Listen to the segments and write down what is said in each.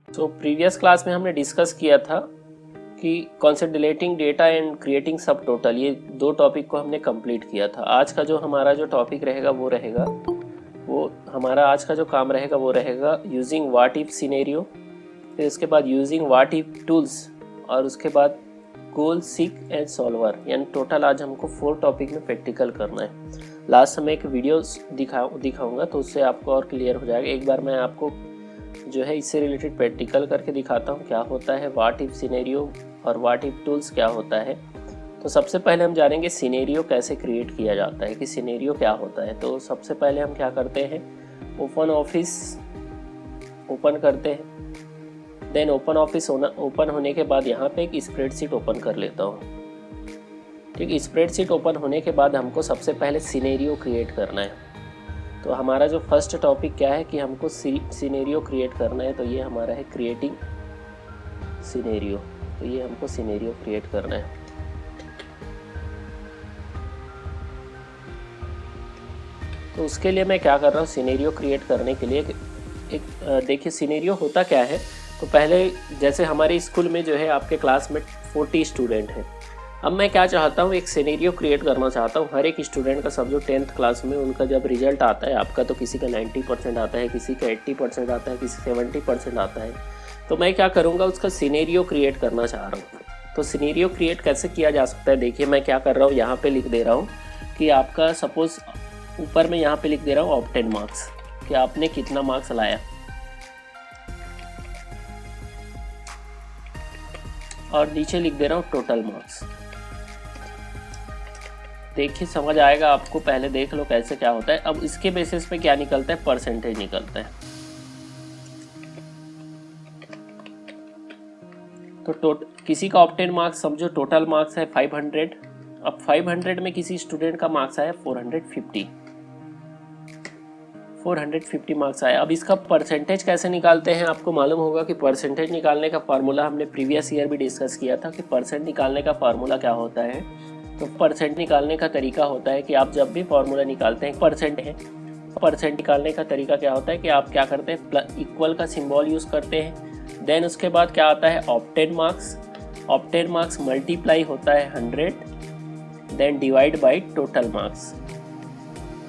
तो previous class में हमने डिस्कस किया था कि concept deleting data and creating सब टोटल, ये दो टॉपिक को हमने कंप्लीट किया था। आज का जो हमारा जो टॉपिक रहेगा वो हमारा आज का जो काम रहेगा वो रहेगा यूजिंग व्हाट इफ सिनेरियो, फिर उसके बाद यूजिंग व्हाट इफ टूल्स, और उसके बाद गोल सीक एंड सॉल्वर। यानी टोटल आज हमको 4 टॉपिक में प्रैक्टिकल करना है। लास्ट समय एक वीडियो दिखाऊंगा तो उससे आपको और क्लियर हो जाएगा। एक बार मैं आपको जो है इससे रिलेटेड प्रैक्टिकल करके दिखाता हूँ क्या होता है व्हाट इफ सिनेरियो और व्हाट इफ टूल्स क्या होता है। तो सबसे पहले हम जानेंगे सिनेरियो कैसे क्रिएट किया जाता है, कि सिनेरियो क्या होता है। तो सबसे पहले हम क्या करते हैं, ओपन ऑफिस ओपन करते हैं। देन ओपन ऑफिस ओपन होने के बाद यहाँ पे एक स्प्रेडशीट ओपन कर लेता हूँ। ठीक, स्प्रेडशीट ओपन होने के बाद हमको सबसे पहले सिनेरियो क्रिएट करना है। तो हमारा जो फर्स्ट टॉपिक क्या है कि हमको सिनेरियो क्रिएट करना है। तो ये हमारा है क्रिएटिंग सिनेरियो। तो ये हमको सिनेरियो क्रिएट करना है। तो उसके लिए मैं क्या कर रहा हूँ, सिनेरियो क्रिएट करने के लिए एक देखिए सिनेरियो होता क्या है। तो पहले जैसे हमारे स्कूल में जो है आपके क्लास में 40 स्टूडेंट हैं। अब मैं क्या चाहता हूँ, एक सिनेरियो क्रिएट करना चाहता हूँ हर एक स्टूडेंट का। सब जो 10th क्लास में उनका जब रिजल्ट आता है, आपका तो किसी का 90% आता है, किसी का 80% आता है, किसी 70% आता है। तो मैं क्या करूँगा, उसका सिनेरियो क्रिएट करना चाह रहा हूँ। तो सिनेरियो क्रिएट कैसे किया जा सकता है, देखिए मैं क्या कर रहा हूँ, यहाँ पर लिख दे रहा हूँ कि आपका सपोज़ ऊपर में यहाँ पर लिख दे रहा हूँ ऑफ 10 मार्क्स, कि आपने कितना मार्क्स लाया, और नीचे लिख दे रहा हूँ टोटल मार्क्स। देखिए समझ आएगा आपको, पहले देख लो कैसे क्या होता है। अब इसके बेसिस पे क्या निकलता है, परसेंटेज निकलता है। तो किसी का ऑब्टेन मार्क्स समझो टोटल मार्क्स है 500। अब 500 में किसी स्टूडेंट का मार्क्स आया 450 मार्क्स आया। अब इसका परसेंटेज कैसे निकालते हैं, आपको मालूम होगा कि परसेंटेज निकालने का फार्मूला हमने प्रीवियस ईयर भी डिस्कस किया था कि परसेंट निकालने का फार्मूला क्या होता है। तो परसेंट निकालने का तरीका होता है कि आप जब भी फार्मूला निकालते हैं, परसेंट निकालने का तरीका क्या होता है कि आप क्या करते हैं, इक्वल का सिंबल यूज़ करते हैं। देन उसके बाद क्या आता है, ऑब्टेन मार्क्स मल्टीप्लाई होता है 100, then divide by total marks.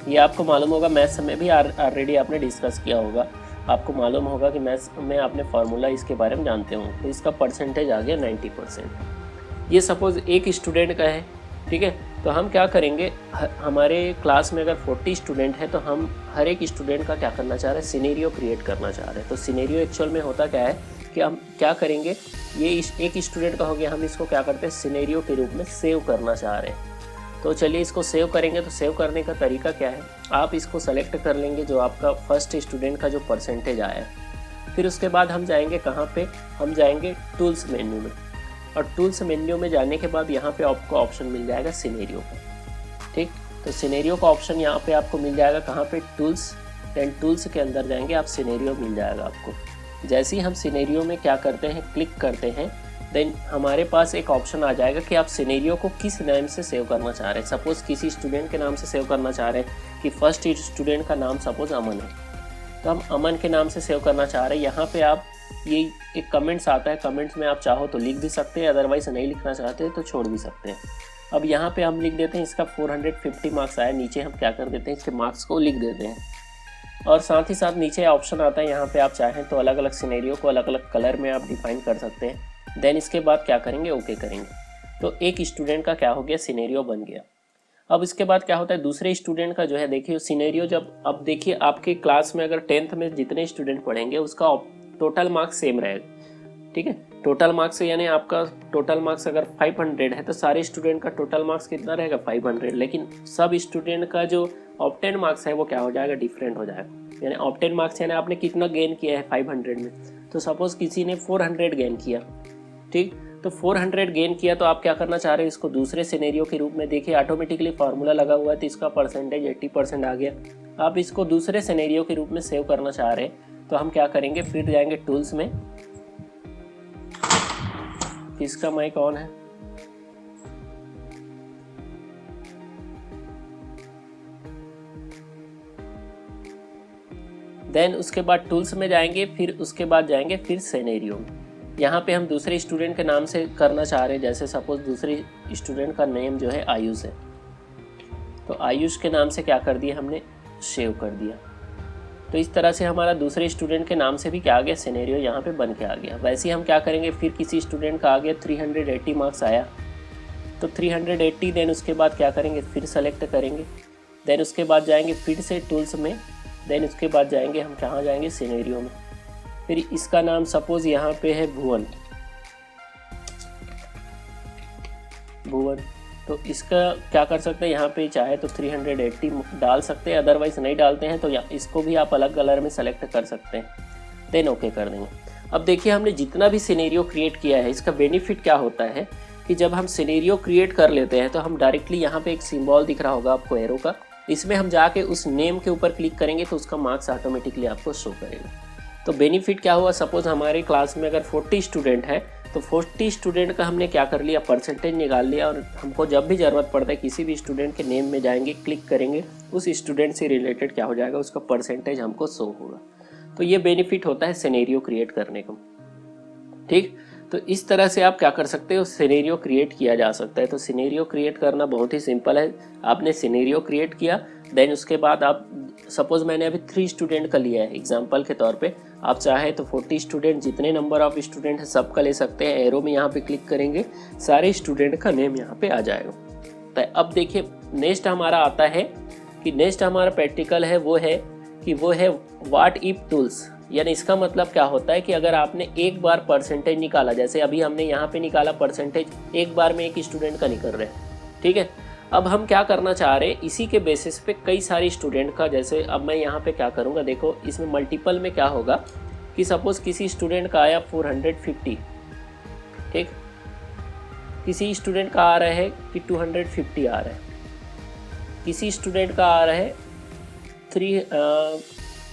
ये आपको मालूम होगा, मैथ्स में भी ऑलरेडी आपने डिस्कस किया होगा। आपको मालूम होगा कि मैथ्स में आपने फार्मूला इसके बारे में जानते हो। तो इसका परसेंटेज आ गया 90%। ये सपोज़ एक स्टूडेंट का है, ठीक है। तो हम क्या करेंगे, हमारे क्लास में अगर 40 स्टूडेंट है तो हम हर एक स्टूडेंट का क्या करना चाह रहे हैं, सिनेरियो क्रिएट करना चाह रहे हैं। तो सिनेरियो एक्चुअल में होता क्या है कि हम क्या करेंगे, ये एक स्टूडेंट का हो गया, हम इसको क्या करते हैं सिनेरियो के रूप में सेव करना चाह रहे हैं। तो चलिए इसको सेव करेंगे। तो सेव करने का तरीका क्या है, आप इसको सेलेक्ट कर लेंगे जो आपका फर्स्ट स्टूडेंट का जो परसेंटेज आया है। फिर उसके बाद हम जाएंगे कहाँ पे, हम जाएंगे टूल्स मेन्यू में, और टूल्स मेन्यू में जाने के बाद यहाँ पे आपको ऑप्शन मिल जाएगा सिनेरियो का। ठीक, तो सिनेरियो का ऑप्शन यहाँ पे आपको मिल जाएगा कहाँ पे, टूल्स। देन टूल्स के अंदर जाएंगे आप, सिनेरियो मिल जाएगा आपको। जैसे ही हम सिनेरियो में क्या करते हैं, क्लिक करते हैं, देन हमारे पास एक ऑप्शन आ जाएगा कि आप सिनेरियो को किस नाम से सेव करना चाह रहे हैं। सपोज़ किसी स्टूडेंट के नाम से सेव करना चाह रहे हैं कि फर्स्ट स्टूडेंट का नाम सपोज़ अमन है, तो हम अमन के नाम से सेव करना चाह रहे हैं। यहाँ पे आप ये एक कमेंट्स आता है, कमेंट्स में आप चाहो तो लिख भी सकते हैं, अदरवाइज नहीं लिखना चाहते तो छोड़ भी सकते हैं। अब यहाँ पे हम लिख देते हैं इसका 450 मार्क्स आया। नीचे हम क्या कर देते हैं, इसके मार्क्स को लिख देते हैं। और साथ ही साथ नीचे ऑप्शन आता है, यहाँ पे आप चाहें तो अलग अलग सिनेरियो को अलग अलग कलर में आप डिफाइन कर सकते हैं। देन इसके बाद क्या करेंगे, ओके करेंगे। तो एक स्टूडेंट का क्या हो गया, सिनेरियो बन गया। अब इसके बाद क्या होता है, दूसरे स्टूडेंट का जो है, देखिए सिनेरियो जब, अब देखिए आपके क्लास में अगर 10th में जितने स्टूडेंट पढ़ेंगे उसका टोटल मार्क्स सेम रहेगा। ठीक है, टोटल मार्क्स यानी आपका टोटल मार्क्स अगर 500 है तो सारे स्टूडेंट का टोटल मार्क्स कितना रहेगा, 500। लेकिन सब स्टूडेंट का जो ऑब्टेन मार्क्स है वो क्या हो जाएगा, डिफरेंट हो जाएगा। यानी ऑब्टेन मार्क्स यानी आपने कितना गेन किया है 500 में। तो सपोज किसी ने 400 गेन किया, ठीक, तो 400 गेन किया, तो आप क्या करना चाह रहे हैं, इसको दूसरे सिनेरियो के रूप में, देखिए ऑटोमेटिकली फार्मूला लगा हुआ है तो इसका परसेंटेज 80% आ गया। आप इसको दूसरे सिनेरियो के रूप में सेव करना चाह रहे हैं, तो हम क्या करेंगे, फिर जाएंगे टूल्स में। किसका माइक ऑन है, देन उसके बाद टूल्स में जाएंगे, फिर उसके बाद जाएंगे फिर सिनेरियो में। यहाँ पे हम दूसरे स्टूडेंट के नाम से करना चाह रहे हैं, जैसे सपोज दूसरे स्टूडेंट का नेम जो है आयुष है, तो आयुष के नाम से क्या कर दिया हमने, सेव कर दिया। तो इस तरह से हमारा दूसरे स्टूडेंट के नाम से भी क्या आ गया, सिनेरियो यहाँ पे बन के आ गया। वैसे ही हम क्या करेंगे, फिर किसी स्टूडेंट का आ गया 380 मार्क्स आया, तो 380, देन उसके बाद क्या करेंगे, फिर सेलेक्ट करेंगे, देन उसके बाद जाएंगे फिर से टूल्स में, देन उसके बाद जाएंगे हम कहाँ जाएंगे, सिनेरियो में। फिर इसका नाम सपोज यहाँ पे है भुवन, तो इसका क्या कर सकते हैं, यहाँ पे चाहे तो 380 डाल सकते हैं, अदरवाइज नहीं डालते हैं तो इसको भी आप अलग कलर में सेलेक्ट कर सकते हैं, देन ओके कर देंगे। अब देखिए हमने जितना भी सिनेरियो क्रिएट किया है, इसका बेनिफिट क्या होता है कि जब हम सिनेरियो क्रिएट कर लेते हैं तो हम डायरेक्टली यहाँ पे एक सिंबल दिख रहा होगा आपको एरो का, इसमें हम जाके उस नेम के ऊपर क्लिक करेंगे तो उसका मार्क्स ऑटोमेटिकली आपको शो करेगा। तो बेनिफिट क्या हुआ, सपोज हमारी क्लास में अगर 40 स्टूडेंट है तो 40 स्टूडेंट का हमने क्या कर लिया, परसेंटेज निकाल लिया, और हमको जब भी ज़रूरत पड़ता है किसी भी स्टूडेंट के नेम में जाएंगे, क्लिक करेंगे, उस स्टूडेंट से रिलेटेड क्या हो जाएगा, उसका परसेंटेज हमको शो होगा। तो ये बेनिफिट होता है सिनेरियो क्रिएट करने का। ठीक, तो इस तरह से आप क्या कर सकते हो, सिनेरियो क्रिएट किया जा सकता है। तो सिनेरियो क्रिएट करना बहुत ही सिंपल है। आपने सिनेरियो क्रिएट किया, देन उसके बाद आप सपोज मैंने अभी 3 स्टूडेंट का लिया है एग्जांपल के तौर पे, आप चाहे तो 40 स्टूडेंट जितने नंबर ऑफ स्टूडेंट है सबका ले सकते हैं। एरो में यहाँ पे क्लिक करेंगे, सारे स्टूडेंट का नेम यहाँ पे आ जाएगा। तो अब देखिए नेक्स्ट हमारा आता है कि नेक्स्ट हमारा प्रैक्टिकल है वो है व्हाट इफ टूल्स। यानी इसका मतलब क्या होता है कि अगर आपने एक बार परसेंटेज निकाला, जैसे अभी हमने यहाँ पे निकाला परसेंटेज, एक बार में एक स्टूडेंट का निकल रहे हैं, ठीक है। अब हम क्या करना चाह रहे हैं, इसी के बेसिस पे कई सारे स्टूडेंट का, जैसे अब मैं यहाँ पे क्या करूँगा, देखो इसमें मल्टीपल में क्या होगा कि सपोज किसी स्टूडेंट का आया 450, ठीक, किसी स्टूडेंट का आ रहा है कि 250 आ रहा है, किसी स्टूडेंट का आ रहा है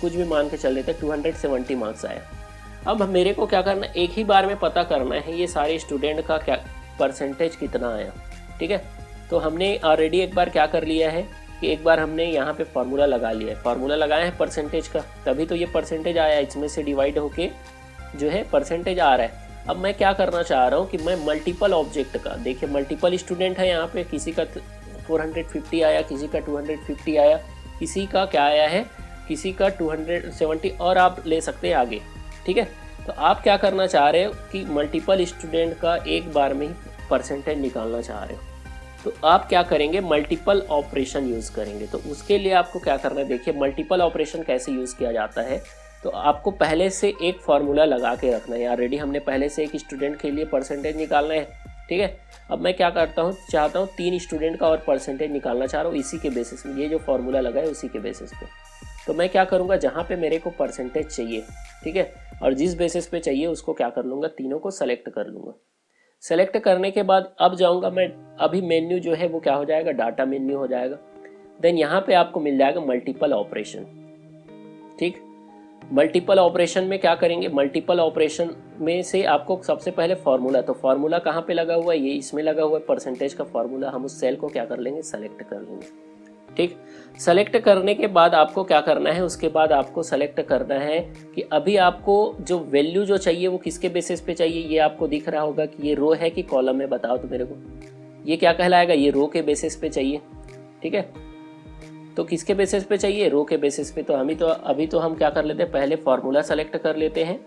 कुछ भी मान के चल लेते हैं 270 मार्क्स आया। अब मेरे को क्या करना है, एक ही बार में पता करना है ये सारे स्टूडेंट का क्या परसेंटेज कितना आया, ठीक है। तो हमने ऑलरेडी एक बार क्या कर लिया है कि एक बार हमने यहाँ पे फार्मूला लगा लिया है, फार्मूला लगाया है परसेंटेज का, तभी तो ये परसेंटेज आया, इसमें से डिवाइड होके जो है परसेंटेज आ रहा है। अब मैं क्या करना चाह रहा हूँ कि मैं मल्टीपल ऑब्जेक्ट का, देखिए मल्टीपल स्टूडेंट है यहाँ पे, किसी का 450 आया, किसी का 250 आया, किसी का क्या आया है, किसी का 270, और आप ले सकते हैं आगे, ठीक है। तो आप क्या करना चाह रहे हो कि मल्टीपल स्टूडेंट का एक बार में ही परसेंटेज निकालना चाह रहे हो, तो आप क्या करेंगे, मल्टीपल ऑपरेशन यूज़ करेंगे। तो उसके लिए आपको क्या करना है, देखिए मल्टीपल ऑपरेशन कैसे यूज़ किया जाता है। तो आपको पहले से एक फार्मूला लगा के रखना है। ऑलरेडी हमने पहले से एक स्टूडेंट के लिए परसेंटेज निकालना है, ठीक है। अब मैं क्या करता हूँ, चाहता हूँ 3 स्टूडेंट का और परसेंटेज निकालना चाह रहा हूँ इसी के बेसिस में, ये जो फार्मूला लगा है उसी के बेसिस पे। तो मैं क्या करूँगा, जहाँ पे मेरे को परसेंटेज चाहिए, ठीक है, और जिस बेसिस पे चाहिए उसको क्या कर लूँगा, तीनों को सेलेक्ट कर लूँगा। सेलेक्ट करने के बाद अब जाऊँगा मैं, अभी मेन्यू जो है वो क्या हो जाएगा, डाटा मेन्यू हो जाएगा। देन यहाँ पे आपको मिल जाएगा मल्टीपल ऑपरेशन, ठीक। मल्टीपल ऑपरेशन में क्या करेंगे, मल्टीपल ऑपरेशन में से आपको सबसे पहले फार्मूला, तो फार्मूला कहाँ पे लगा हुआ है, ये इसमें लगा हुआ है परसेंटेज का फार्मूला। हम उस सेल को क्या कर लेंगे, सेलेक्ट कर लेंगे, ठीक। सेलेक्ट करने के बाद आपको क्या करना है, उसके बाद आपको सेलेक्ट करना है कि अभी आपको जो वैल्यू जो चाहिए वो किसके बेसिस पे चाहिए। ये आपको दिख रहा होगा कि ये रो है कि कॉलम है, बताओ तो मेरे को, ये क्या कहलाएगा, ये रो के बेसिस पे चाहिए, ठीक है। तो किसके बेसिस पे चाहिए, रो के बेसिस पे। तो अभी तो हम क्या कर लेते हैं, पहले फार्मूला सेलेक्ट कर लेते हैं,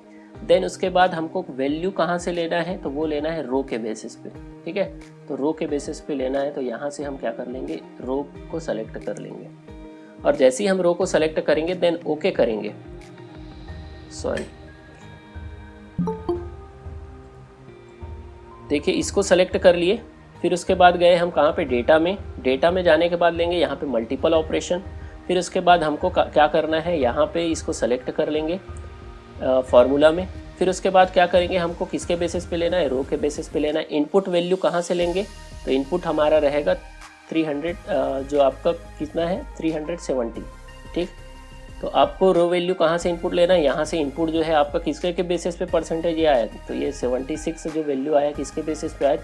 देन उसके बाद हमको वैल्यू कहाँ से लेना है, तो वो लेना है रो के बेसिस पे, ठीक है। तो रो के बेसिस पे लेना है, तो यहाँ से हम क्या कर लेंगे, रो को सेलेक्ट कर लेंगे, और जैसे ही हम रो को सेलेक्ट करेंगे देन ओके करेंगे, सॉरी, देखिए इसको सेलेक्ट कर लिए। फिर उसके बाद गए हम कहाँ पे, डेटा में। डेटा में जाने के बाद लेंगे यहाँ पे मल्टीपल ऑपरेशन। फिर उसके बाद हमको क्या करना है, यहाँ पे इसको सेलेक्ट कर लेंगे फार्मूला में। फिर उसके बाद क्या करेंगे, हमको किसके बेसिस पे लेना है, रो के बेसिस पे लेना है। इनपुट वैल्यू कहाँ से लेंगे, तो इनपुट हमारा रहेगा 300, जो आपका कितना है 370, ठीक। तो आपको रो वैल्यू कहाँ से इनपुट लेना है, यहाँ से इनपुट जो है आपका किसके के बेसिस पे परसेंटेज ये आया, तो ये 76 जो वैल्यू आया किसके बेसिस पे आया,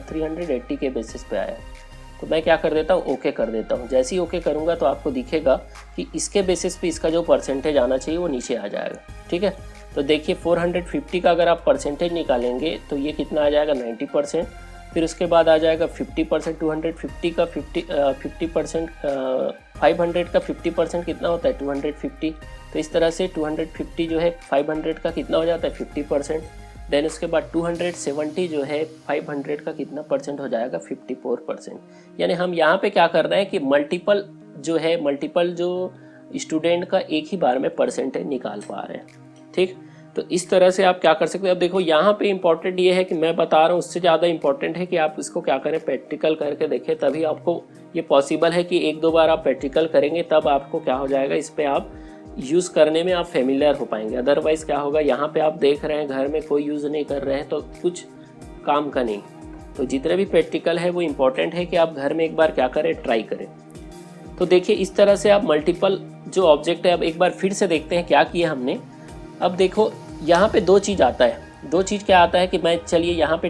380 के बेसिस पे आया। तो मैं क्या कर देता हूँ, ओके कर देता हूँ। जैसे ही ओके करूँगा तो आपको दिखेगा कि इसके बेसिस पे इसका जो परसेंटेज आना चाहिए वो नीचे आ जाएगा। ठीक है, तो देखिए 450 का अगर आप परसेंटेज निकालेंगे तो ये कितना आ जाएगा, 90%। फिर उसके बाद आ जाएगा 50%, 250 का 50% 500 का 50% कितना होता है, 250। तो इस तरह से 250 जो है 500 का कितना हो जाता है, 50%। देन उसके बाद 270 जो है 500 का कितना परसेंट हो जाएगा, 54%। यानी हम यहाँ पे क्या कर रहे हैं कि मल्टीपल जो स्टूडेंट का एक ही बार में परसेंटेज निकाल पा रहे हैं। ठीक, तो इस तरह से आप क्या कर सकते हैं। अब देखो यहाँ पे इम्पोर्टेंट ये है कि मैं बता रहा हूँ, उससे ज़्यादा इम्पोर्टेंट है कि आप इसको क्या करें, प्रैक्टिकल करके देखें, तभी आपको ये पॉसिबल है कि एक दो बार आप प्रैक्टिकल करेंगे तब आपको क्या हो जाएगा, इस पर आप यूज़ करने में आप फेमिलियर हो पाएंगे। अदरवाइज़ क्या होगा, यहाँ पे आप देख रहे हैं घर में कोई यूज़ नहीं कर रहे हैं तो कुछ काम का नहीं। तो जितने भी प्रैक्टिकल है वो इम्पोर्टेंट है कि आप घर में एक बार क्या करें, ट्राई करें। तो देखिए इस तरह से आप मल्टीपल जो ऑब्जेक्ट है, अब एक बार फिर से देखते हैं क्या किया हमने। अब देखो यहाँ पे दो चीज़ आता है, दो चीज़ क्या आता है कि मैं चलिए यहाँ पे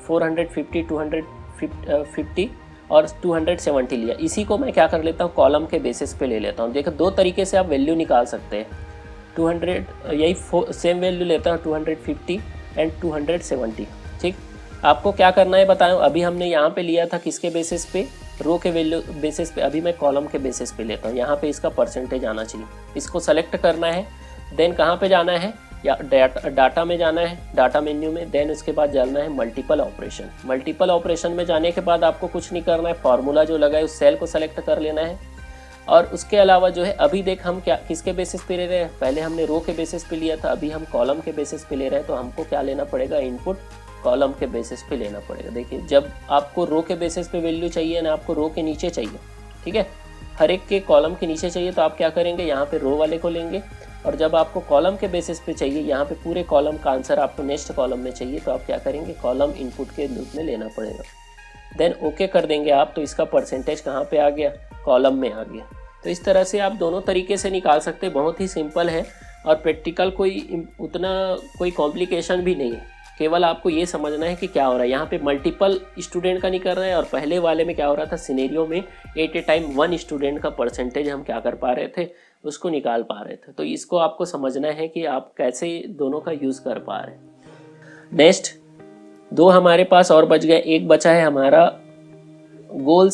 450 250 और 270 लिया, इसी को मैं क्या कर लेता हूँ, कॉलम के बेसिस पे ले लेता हूँ। देखो दो तरीके से आप वैल्यू निकाल सकते हैं। 200 यही सेम वैल्यू लेता हूँ, 250 एंड 270। ठीक, आपको क्या करना है बताऊँ। अभी हमने यहाँ पे लिया था किसके बेसिस पे, रो के वैल्यू बेसिस पे। अभी मैं कॉलम के बेसिस पे लेता हूँ। यहाँ पे इसका परसेंटेज आना चाहिए, इसको सेलेक्ट करना है। देन कहाँ पे जाना है, या डाटा में जाना है, डाटा मेन्यू में। देन उसके बाद जाना है मल्टीपल ऑपरेशन। मल्टीपल ऑपरेशन में जाने के बाद आपको कुछ नहीं करना है, फार्मूला जो लगा है उस सेल को सेलेक्ट कर लेना है। और उसके अलावा जो है अभी देख हम क्या किसके बेसिस पे ले रहे हैं, पहले हमने रो के बेसिस पे लिया था, अभी हम कॉलम के बेसिस पे ले रहे हैं। तो हमको क्या लेना पड़ेगा, इनपुट कॉलम के बेसिस पे लेना पड़ेगा। देखिए जब आपको रो के बेसिस पे वैल्यू चाहिए ना, आपको रो के नीचे चाहिए, ठीक है, हर एक के कॉलम के नीचे चाहिए, तो आप क्या करेंगे, यहाँ पे रो वाले को लेंगे। और जब आपको कॉलम के बेसिस पे चाहिए, यहाँ पे पूरे कॉलम का आंसर आपको नेक्स्ट कॉलम में चाहिए, तो आप क्या करेंगे, कॉलम इनपुट के रूप में लेना पड़ेगा। देन ओके कर देंगे आप, तो इसका परसेंटेज कहाँ पे आ गया, कॉलम में आ गया। तो इस तरह से आप दोनों तरीके से निकाल सकते हैं, बहुत ही सिंपल है। और प्रैक्टिकल उतना कोई कॉम्प्लिकेशन भी नहीं है, केवल आपको ये समझना है कि क्या हो रहा है। यहाँ पे मल्टीपल स्टूडेंट का नहीं कर रहे हैं, और पहले वाले में क्या हो रहा था, सिनेरियो में at a time one student का परसेंटेज हम क्या कर पा रहे थे, उसको निकाल पा रहे थे। तो इसको आपको समझना है कि आप कैसे दोनों का यूज़ कर पा रहे हैं। नेक्स्ट दो हमारे पास और बच गए, एक बचा है हमारा गोल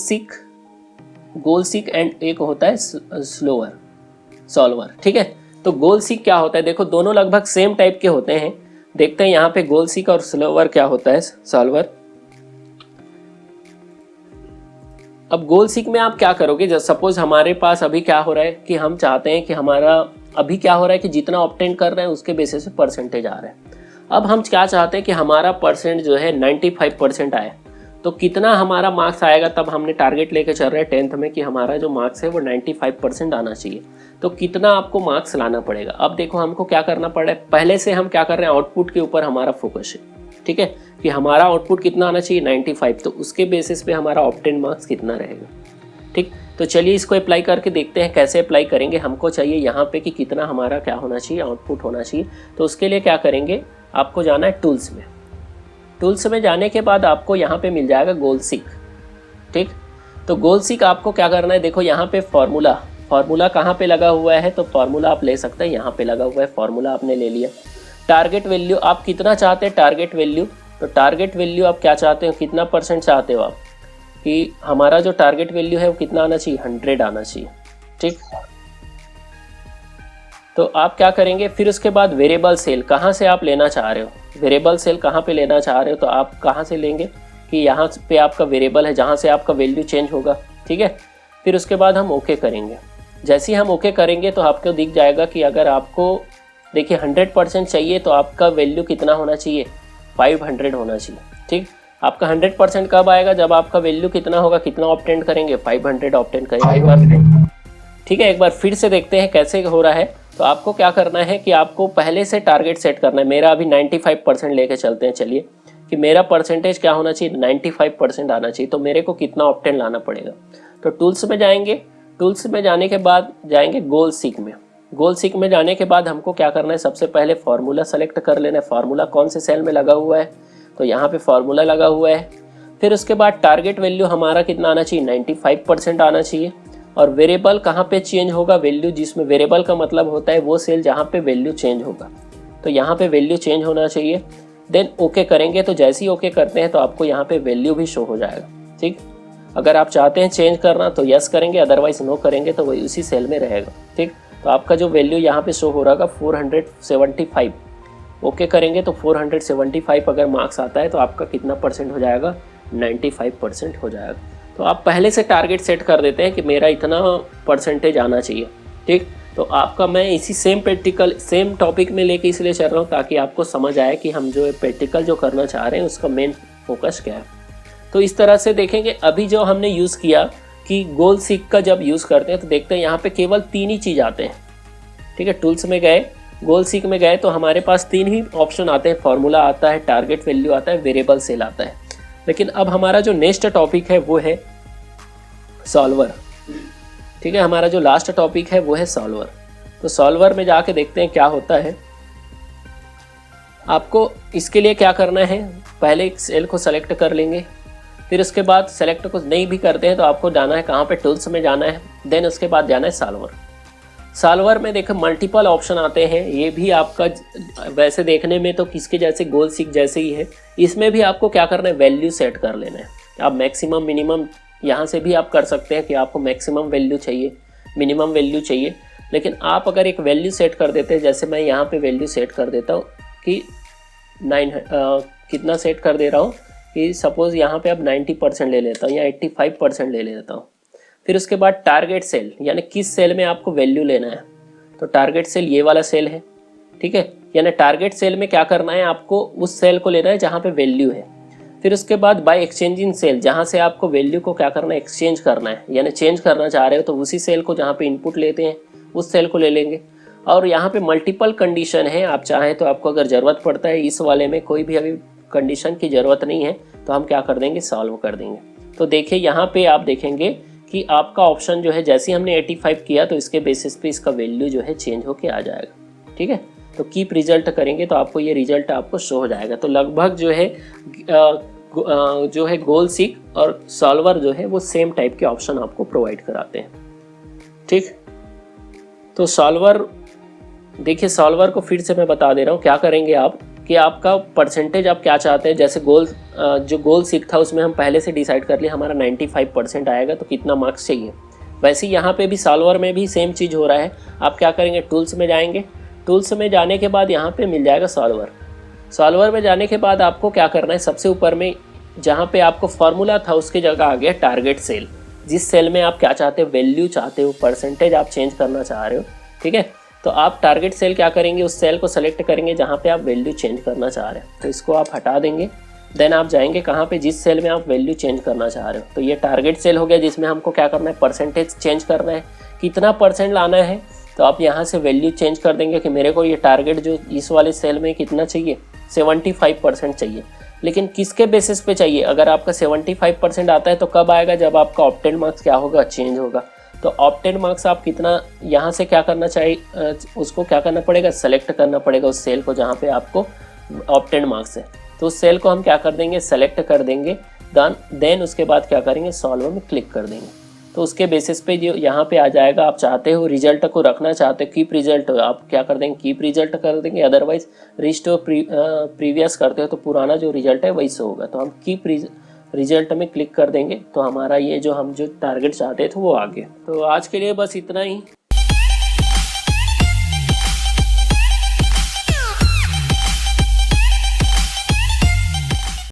सीक एंड एक होता है सॉल्वर। ठीक है, तो गोल सीक क्या होता है, देखो दोनों लगभग सेम टाइप के होते हैं। देखते हैं यहाँ पे गोल सीक और सॉल्वर क्या होता है, सॉल्वर। अब गोल सीक में आप क्या करोगे, जब सपोज हमारे पास अभी क्या हो रहा है कि हम चाहते हैं कि हमारा अभी क्या हो रहा है कि जितना ऑब्टेन कर रहे हैं उसके बेसिस पे परसेंटेज आ रहा है। अब हम क्या चाहते हैं कि हमारा परसेंट जो है 95% आए, तो कितना हमारा मार्क्स आएगा, तब हमने टारगेट लेके चल रहे हैं 10th में कि हमारा जो मार्क्स है वो 95% आना चाहिए। तो कितना आपको मार्क्स लाना पड़ेगा। अब देखो हमको क्या करना पड़ रहा है, पहले से हम क्या कर रहे हैं, आउटपुट के ऊपर हमारा फोकस है। ठीक है, कि हमारा आउटपुट कितना आना चाहिए, 95, तो उसके बेसिस पे हमारा ऑब्टेन मार्क्स कितना रहेगा। ठीक, तो चलिए इसको अप्लाई करके देखते हैं कैसे अप्लाई करेंगे। हमको चाहिए यहाँ पे कि कितना हमारा क्या होना चाहिए, आउटपुट होना चाहिए। तो उसके लिए क्या करेंगे, आपको जाना है टूल्स में। टूल्स में जाने के बाद आपको यहाँ पे मिल जाएगा गोल सीक। ठीक, तो गोल सीक आपको क्या करना है, देखो यहाँ पे फार्मूला कहाँ पे लगा हुआ है, तो फार्मूला आप ले सकते हैं, यहाँ पे लगा हुआ है, फार्मूला आपने ले लिया। टारगेट वैल्यू आप कितना चाहते हैं, टारगेट वैल्यू, तो टारगेट वैल्यू आप क्या चाहते हो, कितना परसेंट चाहते हो आप, कि हमारा जो टारगेट वैल्यू है वो कितना आना चाहिए, 100 आना चाहिए। ठीक, तो आप क्या करेंगे, फिर उसके बाद वेरिएबल सेल कहाँ से आप लेना चाह रहे हो, वेरिएबल सेल कहाँ पे लेना चाह रहे हो, तो आप कहाँ से लेंगे कि यहाँ पे आपका वेरिएबल है जहाँ से आपका वैल्यू चेंज होगा। ठीक है, फिर उसके बाद हम ओके करेंगे। जैसे ही हम ओके करेंगे तो आपको दिख जाएगा कि अगर आपको देखिए 100% चाहिए तो आपका वैल्यू कितना होना चाहिए, 500 होना चाहिए। ठीक, आपका 100% कब आएगा, जब आपका वैल्यू कितना होगा, कितना ऑब्टेन करेंगे, 500 ऑब्टेन करेंगे। एक बार ठीक है, एक बार फिर से देखते हैं कैसे हो रहा है। तो आपको क्या करना है कि आपको पहले से टारगेट सेट करना है। मेरा अभी 95% लेके चलते हैं, चलिए कि मेरा परसेंटेज क्या होना चाहिए, 95% आना चाहिए। तो मेरे को कितना ऑब्टेन लाना पड़ेगा, तो टूल्स में जाएंगे। टूल्स में जाने के बाद जाएंगे गोल सीक में। गोल सीक में जाने के बाद हमको क्या करना है, सबसे पहले फार्मूला सेलेक्ट कर लेना है। फार्मूला कौन से सेल में लगा हुआ है, तो यहाँ पे फार्मूला लगा हुआ है। फिर उसके बाद टारगेट वैल्यू हमारा कितना आना चाहिए, 95% आना चाहिए। और वेरिएबल कहाँ पे चेंज होगा, वैल्यू जिसमें वेरिएबल का मतलब होता है वो सेल जहाँ पे वैल्यू चेंज होगा, तो यहाँ पे वैल्यू चेंज होना चाहिए। देन ओके करेंगे, तो जैसे ही ओके करते हैं तो आपको यहाँ पे वैल्यू भी शो हो जाएगा। ठीक, अगर आप चाहते हैं चेंज करना तो यस करेंगे, अदरवाइज नो करेंगे तो वही उसी सेल में रहेगा। ठीक, तो आपका जो वैल्यू यहाँ पे शो हो रहा है 475, ओके करेंगे तो 475 अगर मार्क्स आता है तो आपका कितना परसेंट हो जाएगा, 95% हो जाएगा। तो आप पहले से टारगेट सेट कर देते हैं कि मेरा इतना परसेंटेज आना चाहिए। ठीक, तो आपका मैं इसी सेम टॉपिक में लेके इसलिए चल रहा हूँ ताकि आपको समझ आए कि हम जो प्रैक्टिकल जो करना चाह रहे हैं उसका मेन फोकस क्या है। तो इस तरह से देखेंगे। अभी जो हमने यूज़ किया कि गोल सीक का जब यूज़ करते हैं तो देखते हैं यहाँ पे केवल 3 ही चीज़ आते हैं। ठीक है, टूल्स में गए, गोल सीक में गए तो हमारे पास 3 ही ऑप्शन आते हैं, फार्मूला आता है, टारगेट वैल्यू आता है, वेरिएबल सेल आता है। लेकिन अब हमारा जो नेक्स्ट टॉपिक है वो है सॉल्वर। ठीक है, हमारा जो लास्ट टॉपिक है वो है सॉल्वर। तो सॉल्वर में जाके देखते हैं क्या होता है। आपको इसके लिए क्या करना है, पहले एक सेल को सेलेक्ट कर लेंगे, फिर उसके बाद सेलेक्ट को नहीं भी करते हैं तो आपको जाना है कहाँ पे, टूल्स में जाना है। देन उसके बाद जाना है सॉल्वर। सॉल्वर में देखो मल्टीपल ऑप्शन आते हैं, ये भी आपका वैसे देखने में तो किसके जैसे गोल सीक जैसे ही है। इसमें भी आपको क्या करना है, वैल्यू सेट कर लेना है। आप मैक्सिमम मिनिमम यहाँ से भी आप कर सकते हैं कि आपको मैक्सिमम वैल्यू चाहिए, मिनिमम वैल्यू चाहिए। लेकिन आप अगर एक वैल्यू सेट कर देते हैं, जैसे मैं यहाँ पे वैल्यू सेट कर देता हूँ कि कितना सेट कर दे रहा हूँ कि सपोज़ यहाँ पे अब 90% ले लेता हूँ या 85% ले लेता हूँ। फिर उसके बाद टारगेट सेल, यानी किस सेल में आपको वैल्यू लेना है, तो टारगेट सेल ये वाला सेल है। ठीक है, यानी टारगेट सेल में क्या करना है, आपको उस सेल को लेना है जहाँ पे वैल्यू है। फिर उसके बाद बाय एक्सचेंजिंग सेल, जहाँ से आपको वैल्यू को क्या करना है, एक्सचेंज करना है, यानी चेंज करना चाह रहे हो तो उसी सेल को जहाँ पे इनपुट लेते हैं उस सेल को ले लेंगे। और यहाँ पे मल्टीपल कंडीशन है, आप चाहें तो आपको अगर ज़रूरत पड़ता है, इस वाले में कोई भी अभी कंडीशन की ज़रूरत नहीं है तो हम क्या कर देंगे, सॉल्व कर देंगे। तो देखिए यहाँ पे आप देखेंगे कि आपका ऑप्शन जो है, जैसे हमने 85 किया तो इसके बेसिस पे इसका वैल्यू जो है चेंज होके आ जाएगा। ठीक है, तो कीप रिजल्ट करेंगे तो आपको ये रिजल्ट आपको शो हो जाएगा। तो लगभग जो है गोल सीक और सॉल्वर जो है वो सेम टाइप के ऑप्शन आपको प्रोवाइड कराते हैं। ठीक, तो सॉल्वर देखिए, सॉल्वर को फिर से मैं बता दे रहा हूँ। क्या करेंगे आप कि आपका परसेंटेज आप क्या चाहते हैं, जैसे जो गोल सीक था उसमें हम पहले से डिसाइड कर लिया हमारा 95% आएगा तो कितना मार्क्स चाहिए। वैसे यहाँ पे भी सॉल्वर में भी सेम चीज़ हो रहा है। आप क्या करेंगे, टूल्स में जाएंगे, टूल्स में जाने के बाद यहाँ पे मिल जाएगा सॉल्वर। सॉल्वर में जाने के बाद आपको क्या करना है, सबसे ऊपर में जहाँ पे आपको फार्मूला था उसकी जगह आ गया टारगेट सेल। जिस सेल में आप क्या चाहते हो, वैल्यू चाहते हो, परसेंटेज आप चेंज करना चाह रहे हो। ठीक है, तो आप टारगेट सेल क्या करेंगे, उस सेल को सेलेक्ट करेंगे जहाँ पे आप वैल्यू चेंज करना चाह रहे हो, तो इसको आप हटा देंगे। देन आप जाएंगे कहाँ पे, जिस सेल में आप वैल्यू चेंज करना चाह रहे हो। तो ये टारगेट सेल हो गया जिसमें हमको क्या करना है, परसेंटेज चेंज करना है, कितना परसेंट लाना है। तो आप यहाँ से वैल्यू चेंज कर देंगे कि मेरे को ये टारगेट जो इस वाले सेल में कितना चाहिए, 75% चाहिए। लेकिन किसके बेसिस पे चाहिए, अगर आपका 75% आता है तो कब आएगा, जब आपका ऑप्टेन मार्क्स क्या होगा, चेंज होगा। तो ऑप्टेन मार्क्स आप कितना यहाँ से क्या करना चाहिए, उसको क्या करना पड़ेगा, सेलेक्ट करना पड़ेगा उस सेल को जहाँ पे आपको ऑप्टेन मार्क्स है। तो उस सेल को हम क्या कर देंगे, सेलेक्ट कर देंगे। देन उसके बाद क्या करेंगे, सॉल्व में क्लिक कर देंगे। तो उसके बेसिस पे जो यहाँ पे आ जाएगा, आप चाहते हो रिजल्ट को रखना चाहते हो कीप रिजल्ट, आप क्या कर देंगे, कीप रिजल्ट कर देंगे। अदरवाइज रिस्टोर प्रीवियस करते हो तो पुराना जो रिजल्ट है वही से होगा। तो हम कीप रिजल्ट में क्लिक कर देंगे तो हमारा ये जो हम जो टारगेट चाहते थे वो आ गया। तो आज के लिए बस इतना ही।